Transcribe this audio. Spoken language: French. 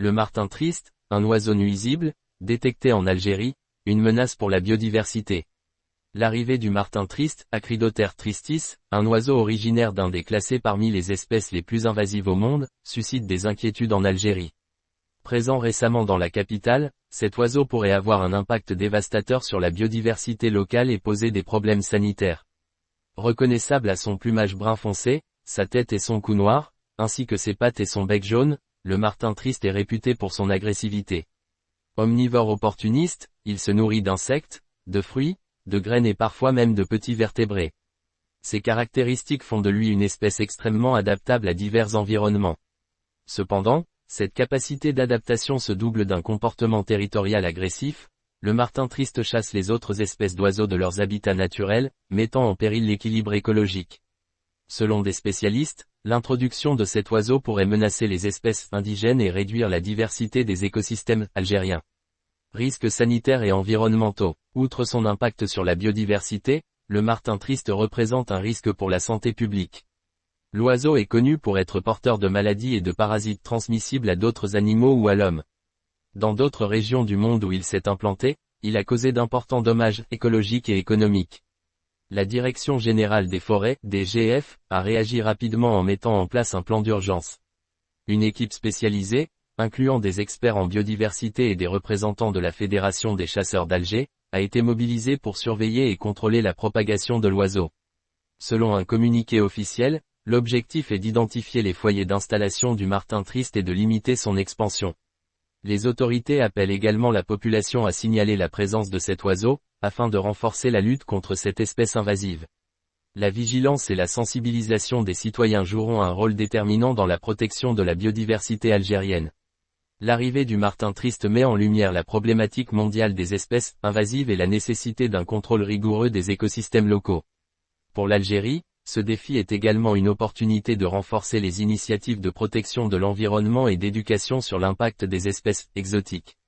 Le martin triste, un oiseau nuisible, détecté en Algérie, une menace pour la biodiversité. L'arrivée du martin triste, Acridotère tristis, un oiseau originaire d'un des classés parmi les espèces les plus invasives au monde, suscite des inquiétudes en Algérie. Présent récemment dans la capitale, cet oiseau pourrait avoir un impact dévastateur sur la biodiversité locale et poser des problèmes sanitaires. Reconnaissable à son plumage brun foncé, sa tête et son cou noir, ainsi que ses pattes et son bec jaune, le martin triste est réputé pour son agressivité. Omnivore opportuniste, il se nourrit d'insectes, de fruits, de graines et parfois même de petits vertébrés. Ces caractéristiques font de lui une espèce extrêmement adaptable à divers environnements. Cependant, cette capacité d'adaptation se double d'un comportement territorial agressif. Le martin triste chasse les autres espèces d'oiseaux de leurs habitats naturels, mettant en péril l'équilibre écologique. Selon des spécialistes, l'introduction de cet oiseau pourrait menacer les espèces indigènes et réduire la diversité des écosystèmes algériens. Risques sanitaires et environnementaux. Outre son impact sur la biodiversité, le martin triste représente un risque pour la santé publique. L'oiseau est connu pour être porteur de maladies et de parasites transmissibles à d'autres animaux ou à l'homme. Dans d'autres régions du monde où il s'est implanté, il a causé d'importants dommages écologiques et économiques. La Direction Générale des Forêts, DGF, a réagi rapidement en mettant en place un plan d'urgence. Une équipe spécialisée, incluant des experts en biodiversité et des représentants de la Fédération des chasseurs d'Alger, a été mobilisée pour surveiller et contrôler la propagation de l'oiseau. Selon un communiqué officiel, l'objectif est d'identifier les foyers d'installation du martin triste et de limiter son expansion. Les autorités appellent également la population à signaler la présence de cet oiseau, afin de renforcer la lutte contre cette espèce invasive. La vigilance et la sensibilisation des citoyens joueront un rôle déterminant dans la protection de la biodiversité algérienne. L'arrivée du martin triste met en lumière la problématique mondiale des espèces invasives et la nécessité d'un contrôle rigoureux des écosystèmes locaux. Pour l'Algérie, ce défi est également une opportunité de renforcer les initiatives de protection de l'environnement et d'éducation sur l'impact des espèces exotiques.